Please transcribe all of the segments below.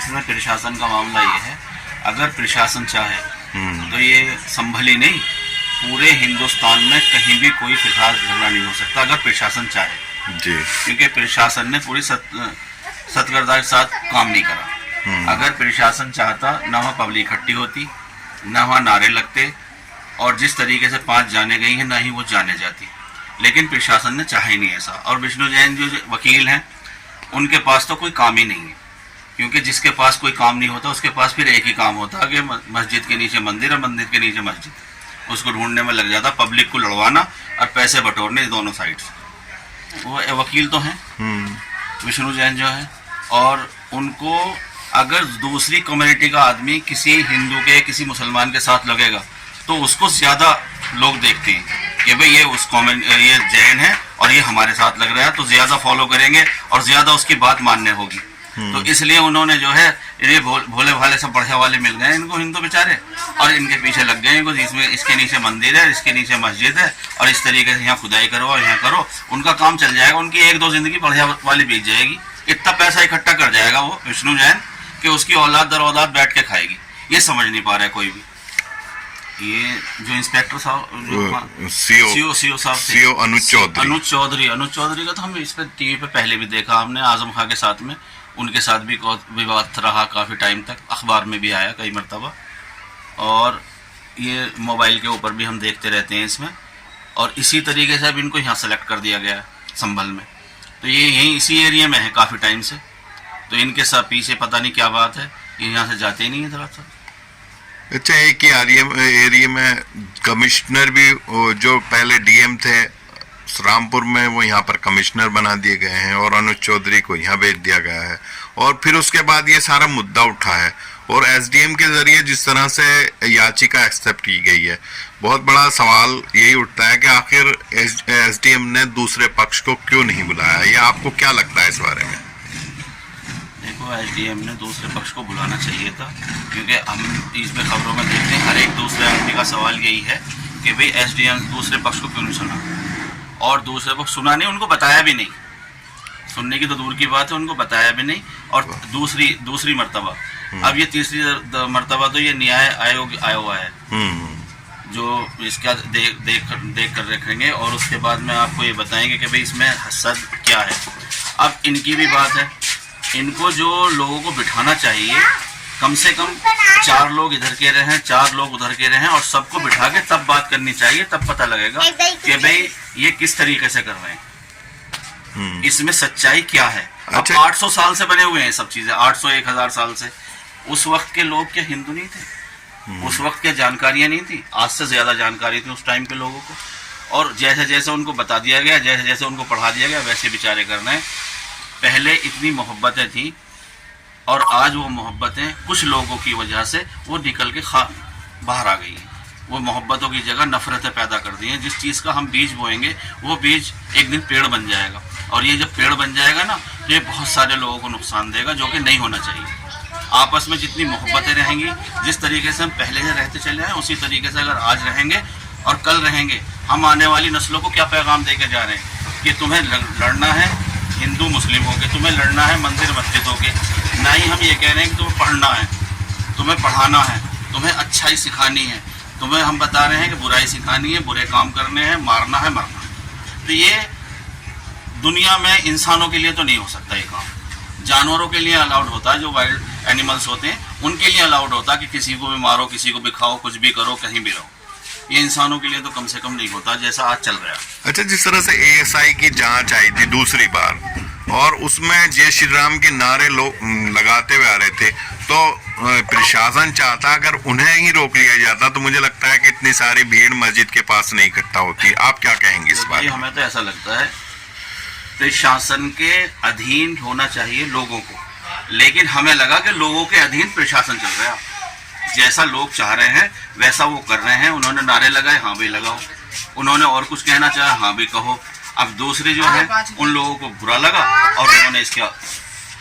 इसमें प्रशासन का मामला ये है, अगर प्रशासन चाहे तो ये संभली नहीं, पूरे हिंदुस्तान में कहीं भी कोई फिलहाल झगड़ा नहीं हो सकता अगर प्रशासन चाहे जी। क्योंकि प्रशासन ने पूरी सतर्कता के साथ काम नहीं करा। अगर प्रशासन चाहता ना वहाँ पब्लिक इकट्ठी होती, ना वहाँ नारे लगते, और जिस तरीके से 5 जाने गई हैं ना ही वो जाने जाती, लेकिन प्रशासन ने चाहा ही नहीं ऐसा। और विष्णु जैन जो वकील हैं उनके पास तो कोई काम ही नहीं है, क्योंकि जिसके पास कोई काम नहीं होता उसके पास फिर एक ही काम होता है कि मस्जिद के नीचे मंदिर और मंदिर के नीचे मस्जिद, उसको ढूंढने में लग जाता, पब्लिक को लड़वाना और पैसे बटोरने दोनों साइड से। वो वकील तो हैं विष्णु जैन जो है, और उनको अगर दूसरी कम्युनिटी का आदमी किसी हिंदू के किसी मुसलमान के साथ लगेगा तो उसको ज़्यादा लोग देखते हैं कि भाई ये जैन है और ये हमारे साथ लग रहा है, तो ज़्यादा फॉलो करेंगे और ज़्यादा उसकी बात मानने होगी। तो इसलिए उन्होंने जो है ये भोले भाले सब बढ़िया वाले मिल गए इनको हिंदू बेचारे, और इनके पीछे लग गए इनको, इसमें इसके नीचे मंदिर है, इसके नीचे मस्जिद है, और इस तरीके से यहाँ खुदाई करो और यहाँ करो, उनका काम चल जाएगा, उनकी 1-2 जिंदगी बढ़िया वाली बीत जाएगी। इतना पैसा इकट्ठा कर जाएगा वो विष्णु जैन कि उसकी औलाद दर औलाद बैठ के खाएगी। ये समझ नहीं पा रहा है कोई भी। ये जो इंस्पेक्टर साहब सीओ साहब अनुज चौधरी का तो हम इस पे टीवी पे पहले भी देखा हमने, आजम खां के साथ में, उनके साथ भी विवाद रहा काफ़ी टाइम तक, अखबार में भी आया कई मरतबा, और ये मोबाइल के ऊपर भी हम देखते रहते हैं इसमें। और इसी तरीके से अब इनको यहाँ सेलेक्ट कर दिया गया है संभल में, तो ये यहीं इसी एरिया में है काफ़ी टाइम से, तो इनके साथ पीछे पता नहीं क्या बात है, ये यहाँ से जाते ही नहीं है दरअसल। अच्छा, एक ही एरिया में कमिश्नर भी जो पहले डीएम थे रामपुर में वो यहाँ पर कमिश्नर बना दिए गए हैं और अनुज चौधरी को यहाँ भेज दिया गया है, और फिर उसके बाद ये सारा मुद्दा उठा है और एसडीएम के जरिए जिस तरह से याचिका एक्सेप्ट की गई है, बहुत बड़ा सवाल यही उठता है कि आखिर एसडीएम ने दूसरे पक्ष को क्यों नहीं बुलाया। ये आपको क्या लगता है इस बारे में? देखो, एसडीएम ने दूसरे पक्ष को बुलाना चाहिए था, क्योंकि हम इसमें खबरों में देखते हैं हर एक दूसरे आदमी का सवाल यही है कि भाई एसडीएम दूसरे पक्ष को क्यों नहीं सुना, और दूसरे पक्ष सुना नहीं, उनको बताया भी नहीं, सुनने की तो दूर की बात है, उनको बताया भी नहीं। और दूसरी मर्तबा, अब ये तीसरी मर्तबा तो ये न्याय आयोग आया हुआ है जो इसका देख कर रखेंगे, और उसके बाद में आपको ये बताएंगे कि भाई इसमें हसद क्या है। अब इनकी भी बात है, इनको जो लोगों को बिठाना चाहिए, कम से कम 4 लोग इधर के रहें, 4 लोग उधर के रहें, और सबको बिठा के तब बात करनी चाहिए, तब पता लगेगा कि भाई ये किस तरीके से कर रहे हैं, इसमें सच्चाई क्या है। अच्छा। अब 800 साल से बने हुए हैं सब चीजें, 800-1000 साल से। उस वक्त के लोग क्या हिंदू नहीं थे? उस वक्त क्या जानकारियां नहीं थी? आज से ज्यादा जानकारी थी उस टाइम के लोगों को, और जैसे जैसे उनको बता दिया गया, जैसे जैसे उनको पढ़ा दिया गया, वैसे बेचारे कर रहे हैं। पहले इतनी मोहब्बतें थी, और आज वो मोहब्बतें कुछ लोगों की वजह से वो निकल के बाहर आ गई हैं। वो मोहब्बतों की जगह नफरतें पैदा कर दी हैं। जिस चीज़ का हम बीज बोएंगे वो बीज एक दिन पेड़ बन जाएगा, और ये जब पेड़ बन जाएगा ना तो ये बहुत सारे लोगों को नुकसान देगा, जो कि नहीं होना चाहिए। आपस में जितनी मोहब्बतें रहेंगी, जिस तरीके से हम पहले से रहते चले हैं, उसी तरीके से अगर आज रहेंगे और कल रहेंगे, हम आने वाली नस्लों को क्या पैगाम दे के जा रहे हैं कि तुम्हें लड़ना है हिंदू मुस्लिमों के, तुम्हें लड़ना है मंदिर मस्जिदों के, ना ही हम ये कह रहे हैं कि तुम्हें पढ़ना है, तुम्हें पढ़ाना है, तुम्हें अच्छाई सिखानी है, तुम्हें हम बता रहे हैं कि बुराई सिखानी है, बुरे काम करने हैं, मारना है, मरना है। तो ये दुनिया में इंसानों के लिए तो नहीं हो सकता ये काम। जानवरों के लिए अलाउड होता है, जो वाइल्ड एनिमल्स होते हैं उनके लिए अलाउड होता है कि किसी को भी मारो, किसी को भी खाओ, कुछ भी करो, कहीं भी रहो। ये इंसानों के लिए तो कम से कम नहीं होता जैसा आज चल रहा है। अच्छा, जिस तरह से एएसआई की जांच आई थी दूसरी बार, और उसमें जय श्री राम के नारे लोग लगाते हुए आ रहे थे, तो प्रशासन चाहता अगर उन्हें ही रोक लिया जाता तो मुझे लगता है कि इतनी सारी भीड़ मस्जिद के पास नहीं इकट्ठा होती। आप क्या कहेंगे इस बारे में? हमें तो ऐसा लगता है प्रशासन के अधीन होना चाहिए लोगों को, लेकिन हमें लगा कि लोगों के अधीन प्रशासन चल रहा है। जैसा लोग चाह रहे हैं वैसा वो कर रहे हैं। उन्होंने नारे लगाए, हाँ भी लगाओ, उन्होंने और कुछ कहना चाहा, हाँ भी कहो। अब दूसरी जो है उन लोगों को बुरा लगा और उन्होंने इसका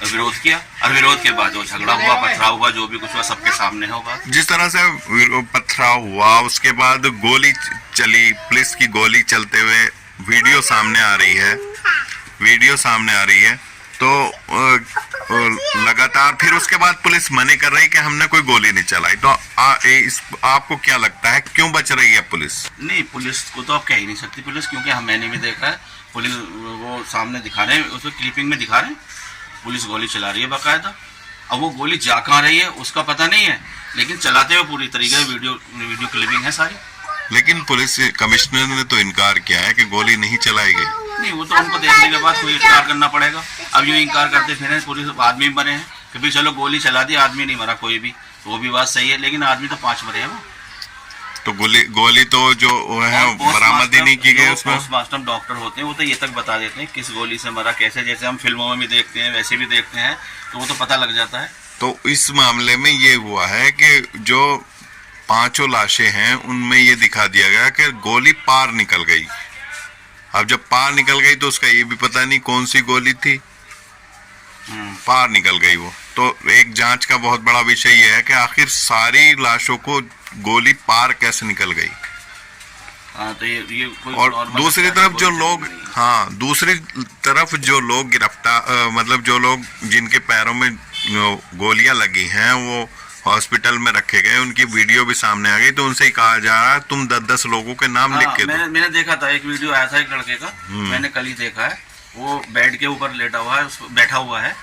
विरोध किया, और विरोध के बाद जो झगड़ा हुआ, पथराव हुआ, जो भी कुछ हुआ सबके सामने होगा। जिस तरह से पथराव हुआ, उसके बाद गोली चली, पुलिस की गोली चलते हुए वीडियो सामने आ रही है, तो लगातार फिर उसके बाद पुलिस मने कर रही कि हमने कोई गोली नहीं चलाई, तो आपको क्या लगता है क्यों बच रही है पुलिस? नहीं, पुलिस को तो आप कह ही नहीं सकती पुलिस, क्योंकि मैंने भी देखा है, पुलिस वो सामने दिखा रहे हैं, उसको क्लिपिंग में दिखा रहे हैं, पुलिस गोली चला रही है बाकायदा। अब वो गोली जा कहाँ रही है उसका पता नहीं है, लेकिन चलाते हुए पूरी तरीके से वीडियो क्लिपिंग है सारी। लेकिन पुलिस कमिश्नर ने तो इनकार किया है कि गोली नहीं चलाई गई। नहीं, वो तो उनको देखने के बाद कोई इनकार करना पड़ेगा। अब यूँ इनकार करते फिर पुलिस आदमी मरे हैं कि भाई चलो गोली चला दी, आदमी नहीं मरा कोई भी, तो वो भी बात सही है, लेकिन आदमी तो 5 मरे हैं। तो गोली तो जो है बरामद ही नहीं की गई उसमें। पोस्टमार्टम डॉक्टर होते हैं वो तो ये तक बता देते हैं किस गोली से मरा, कैसे, जैसे हम फिल्मों में भी देखते हैं वैसे भी देखते हैं, तो वो तो पता लग जाता है। तो इस मामले में ये हुआ है कि जो 5 लाशें हैं उनमें ये दिखा दिया गया कि गोली पार निकल गई। अब जब पार निकल गई तो उसका ये भी पता नहीं कौन सी गोली थी, पार निकल गई वो। तो एक जांच का बहुत बड़ा विषय ये है कि आखिर सारी लाशों को गोली पार कैसे निकल गई। तो ये कोई और दूसरी तरफ जो लोग, दूसरी तरफ जो लोग गिरफ्तार, मतलब जो लोग जिनके पैरों में गोलियां लगी हैं वो हॉस्पिटल में रखे गए, उनकी वीडियो भी सामने आ गई, तो उनसे ही कहा जा रहा है तुम 10-10 लोगों के नाम लिख के दो। मैंने देखा था, एक वीडियो आया था एक लड़के का, मैंने कल ही देखा है, वो बेड के ऊपर लेटा हुआ है, बैठा हुआ है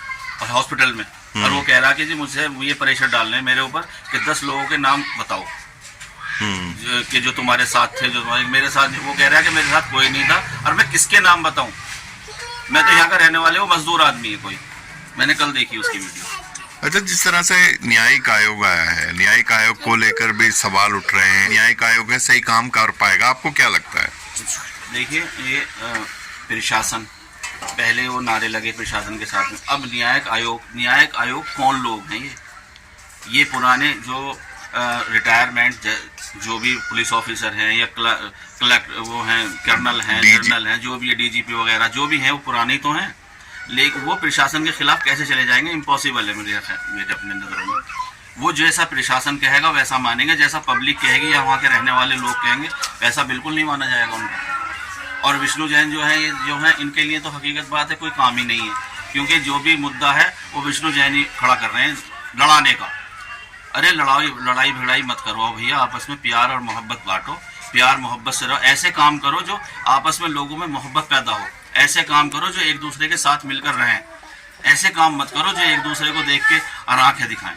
और हॉस्पिटल में, और वो कह रहा है कि जी मुझे ये प्रेशर डालने मेरे ऊपर कि 10 लोगों के नाम बताओ कि जो तुम्हारे साथ थे, जो तुम्हारे मेरे साथ। वो कह रहा है कि मेरे साथ कोई नहीं था और मैं किसके नाम बताऊं, मैं तो यहाँ का रहने वाले हूँ, मजदूर आदमी है कोई। मैंने कल देखी उसकी वीडियो। अच्छा, जिस तरह से न्यायिक आयोग आया है, न्यायिक आयोग को लेकर भी सवाल उठ रहे हैं, न्यायिक आयोग है सही काम कर पाएगा, आपको क्या लगता है? देखिए, ये प्रशासन, पहले वो नारे लगे प्रशासन के साथ में, अब न्यायिक आयोग कौन लोग हैं? ये पुराने जो रिटायरमेंट जो भी पुलिस ऑफिसर हैं या वो हैं, कर्नल हैं, जनरल हैं, जो भी है, डीजीपी वगैरह जो भी हैं, वो पुराने तो हैं, लेकिन वो प्रशासन के खिलाफ कैसे चले जाएंगे? इम्पॉसिबल है मेरे अपने नज़रों में। वो जैसा प्रशासन कहेगा वैसा मानेंगे, जैसा पब्लिक कहेगी या वहाँ के रहने वाले लोग कहेंगे वैसा बिल्कुल नहीं माना जाएगा उनका। और विष्णु जैन जो है इनके लिए तो हकीकत बात है कोई काम ही नहीं है, क्योंकि जो भी मुद्दा है वो विष्णु जैन ही खड़ा कर रहे हैं लड़ाने का। अरे लड़ाई भिड़ाई मत करो भैया, आपस में प्यार और मोहब्बत बांटो, प्यार मोहब्बत से रहो, ऐसे काम करो जो आपस में लोगों में मोहब्बत पैदा हो, ऐसे काम करो जो एक दूसरे के साथ मिलकर रहें, ऐसे काम मत करो जो एक दूसरे को देख के आंखें दिखाएं।